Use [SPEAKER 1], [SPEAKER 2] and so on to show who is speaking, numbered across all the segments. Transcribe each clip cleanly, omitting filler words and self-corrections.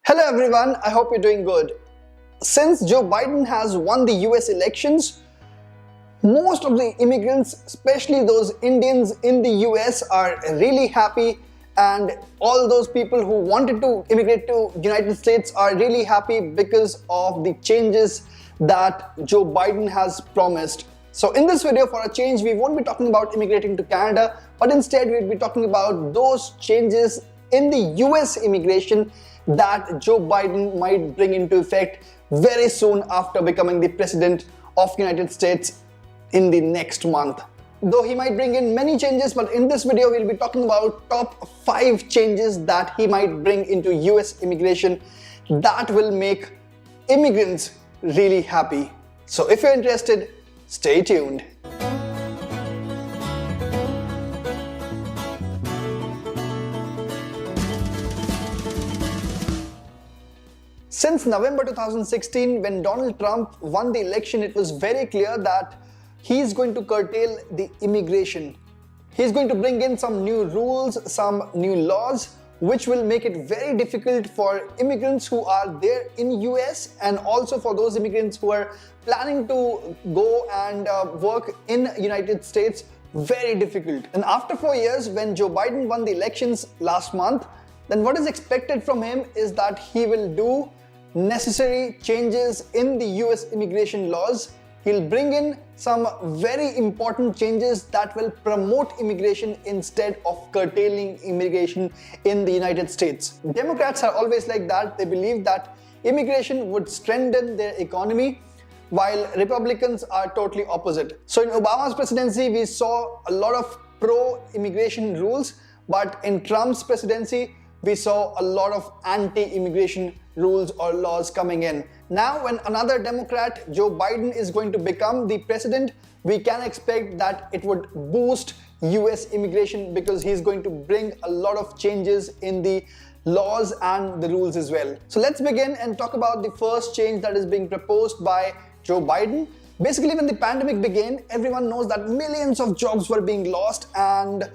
[SPEAKER 1] Hello everyone, I hope you're doing good. Since Joe Biden has won the US elections, most of the immigrants, especially those Indians in the US, are really happy, and all those people who wanted to immigrate to United States are really happy because of the changes that Joe Biden has promised. So in this video, for a change, we won't be talking about immigrating to Canada, but instead we'll be talking about those changes in the US immigration that Joe Biden might bring into effect very soon after becoming the president of United States in the next month. Though he might bring in many changes, but in this video we'll be talking about top 5 changes that he might bring into US immigration that will make immigrants really happy. So if you're interested, stay tuned. Since November 2016, when Donald Trump won the election, it was very clear that he's going to curtail the immigration. He's going to bring in some new rules, some new laws, which will make it very difficult for immigrants who are there in US and also for those immigrants who are planning to go and work in United States, very difficult. And after 4 years, when Joe Biden won the elections last month, then what is expected from him is that he will do necessary changes in the US immigration laws. He'll bring in some very important changes that will promote immigration instead of curtailing immigration in the United States. Democrats are always like that. They believe that immigration would strengthen their economy, while Republicans are totally opposite. So in Obama's presidency, we saw a lot of pro-immigration rules, but in Trump's presidency, we saw a lot of anti-immigration rules or laws coming in. Now, when another Democrat, Joe Biden, is going to become the president, we can expect that it would boost US immigration because he's going to bring a lot of changes in the laws and the rules as well. So let's begin and talk about the first change that is being proposed by Joe Biden. Basically, when the pandemic began, everyone knows that millions of jobs were being lost, and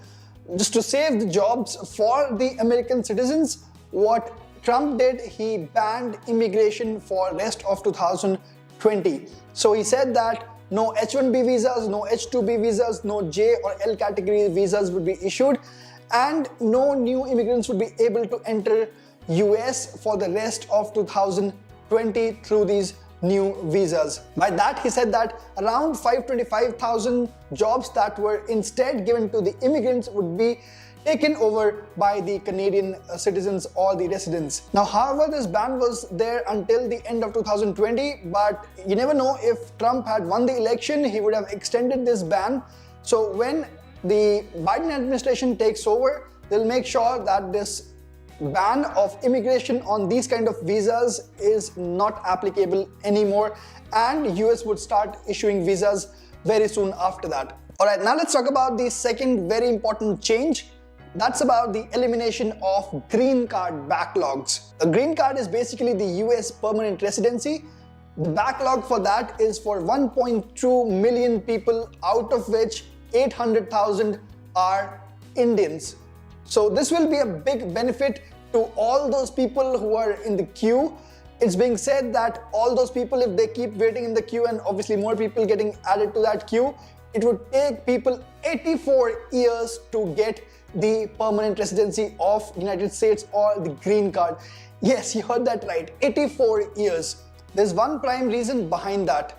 [SPEAKER 1] just to save the jobs for the American citizens, what Trump did, he banned immigration for rest of 2020. So he said that no H-1B visas, no H-2B visas, no J or L category visas would be issued, and no new immigrants would be able to enter US for the rest of 2020 through these new visas. By that, he said that around 525,000 jobs that were instead given to the immigrants would be taken over by the Canadian citizens or the residents. Now, however, this ban was there until the end of 2020, but you never know, if Trump had won the election, he would have extended this ban. So when the Biden administration takes over, they'll make sure that this ban of immigration on these kind of visas is not applicable anymore, and US would start issuing visas very soon after that. Alright, now let's talk about the second very important change. That's about the elimination of green card backlogs. A green card is basically the US permanent residency. The backlog for that is for 1.2 million people, out of which 800,000 are Indians. So this will be a big benefit to all those people who are in the queue. It's being said that all those people, if they keep waiting in the queue and obviously more people getting added to that queue, it would take people 84 years to get the permanent residency of United States or the green card. Yes, you heard that right, 84 years. There's one prime reason behind that.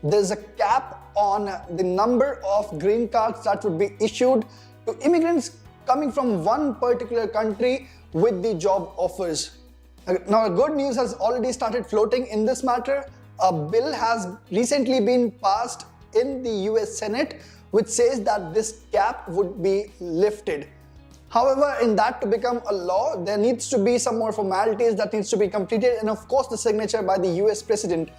[SPEAKER 1] There's a cap on the number of green cards that would be issued to immigrants coming from one particular country with the job offers. Now, good news has already started floating in this matter. A bill has recently been passed in the US Senate, which says that this cap would be lifted. However, in that to become a law, there needs to be some more formalities that needs to be completed, and of course the signature by the US president.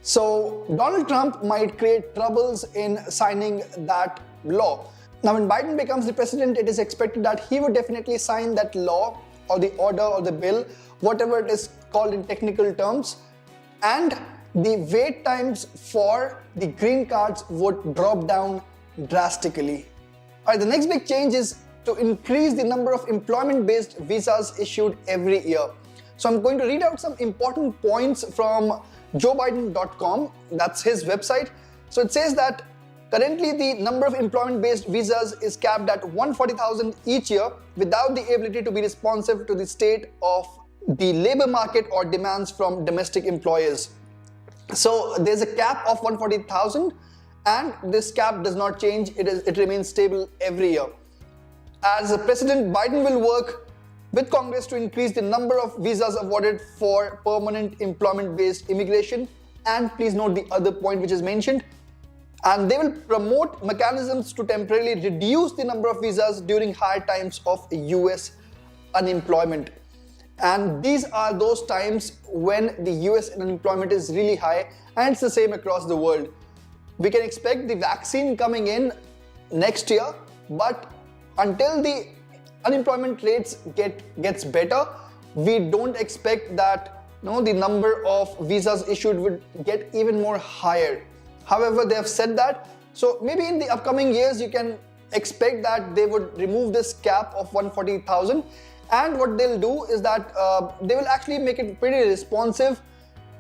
[SPEAKER 1] So Donald Trump might create troubles in signing that law. Now, when Biden becomes the president, it is expected that he would definitely sign that law or the order or the bill, whatever it is called in technical terms, and the wait times for the green cards would drop down drastically. Alright, the next big change is to increase the number of employment-based visas issued every year. So I'm going to read out some important points from joebiden.com. That's his website. So it says that currently the number of employment-based visas is capped at 140,000 each year without the ability to be responsive to the state of the labor market or demands from domestic employers. So there's a cap of 140,000 and this cap does not change. It remains stable every year. As President Biden will work with Congress to increase the number of visas awarded for permanent employment-based immigration, and please note the other point which is mentioned, and they will promote mechanisms to temporarily reduce the number of visas during high times of US unemployment. And these are those times when the US unemployment is really high, and it's the same across the world. We can expect the vaccine coming in next year, but until the unemployment rates gets better, we don't expect that the number of visas issued would get even more higher. However, they have said that, so maybe in the upcoming years you can expect that they would remove this cap of 140,000, and what they'll do is that they will actually make it pretty responsive.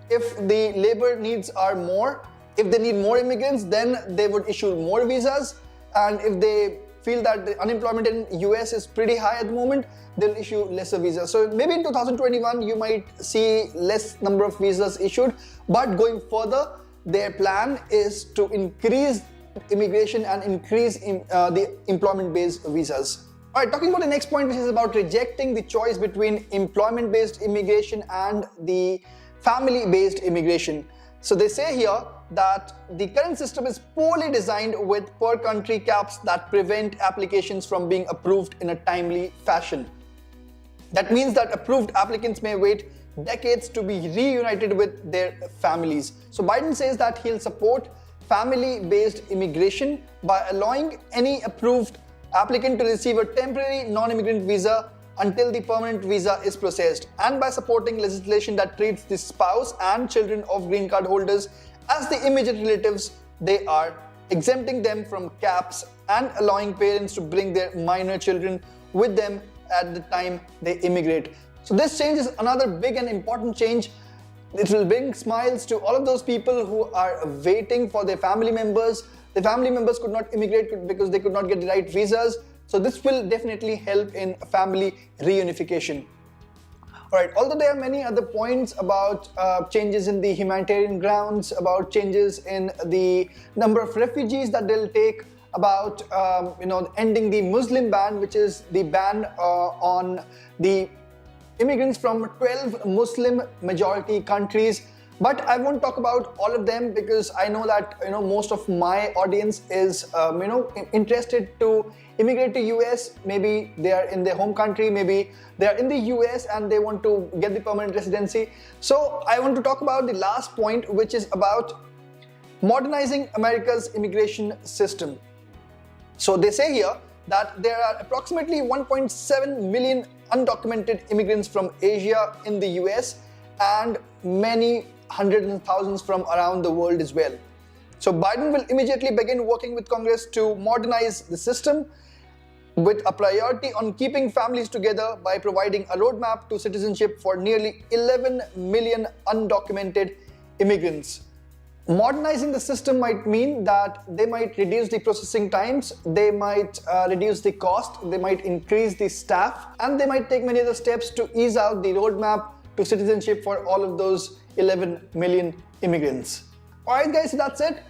[SPEAKER 1] If the labor needs are more, if they need more immigrants, then they would issue more visas, and if they feel that the unemployment in US is pretty high at the moment, they'll issue lesser visas. So maybe in 2021 you might see less number of visas issued, but going further their plan is to increase immigration and increase the employment-based visas. Alright, talking about the next point, which is about rejecting the choice between employment-based immigration and the family-based immigration. So they say here that the current system is poorly designed with per country caps that prevent applications from being approved in a timely fashion. That means that approved applicants may wait decades to be reunited with their families. So Biden says that he'll support family-based immigration by allowing any approved applicant to receive a temporary non-immigrant visa until the permanent visa is processed, and by supporting legislation that treats the spouse and children of green card holders as the immediate relatives they are, exempting them from caps and allowing parents to bring their minor children with them at the time they immigrate. So this change is another big and important change. It will bring smiles to all of those people who are waiting for their family members. The family members could not immigrate because they could not get the right visas. So this will definitely help in family reunification. Alright, although there are many other points about changes in the humanitarian grounds, about changes in the number of refugees that they'll take, about ending the Muslim ban, which is the ban on the immigrants from 12 Muslim majority countries. But I won't talk about all of them because I know that most of my audience is interested to immigrate to US. Maybe they are in their home country, maybe they are in the US and they want to get the permanent residency. So I want to talk about the last point, which is about modernizing America's immigration system. So they say here that there are approximately 1.7 million undocumented immigrants from Asia in the US and many hundreds and thousands from around the world as well. So Biden will immediately begin working with Congress to modernize the system with a priority on keeping families together by providing a roadmap to citizenship for nearly 11 million undocumented immigrants. Modernizing the system might mean that they might reduce the processing times, they might reduce the cost, they might increase the staff, and they might take many other steps to ease out the roadmap to citizenship for all of those 11 million immigrants. Alright guys, so that's it.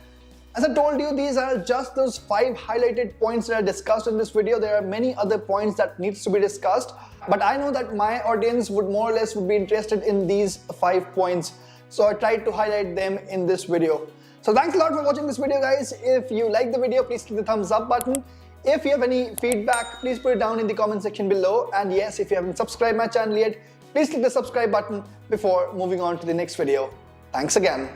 [SPEAKER 1] As I told you, these are just those 5 highlighted points that I discussed in this video. There are many other points that needs to be discussed, but I know that my audience would more or less be interested in these 5 points. So I tried to highlight them in this video. So thanks a lot for watching this video guys. If you like the video, please click the thumbs up button. If you have any feedback, please put it down in the comment section below. And yes, if you haven't subscribed my channel yet, please click the subscribe button before moving on to the next video. Thanks again.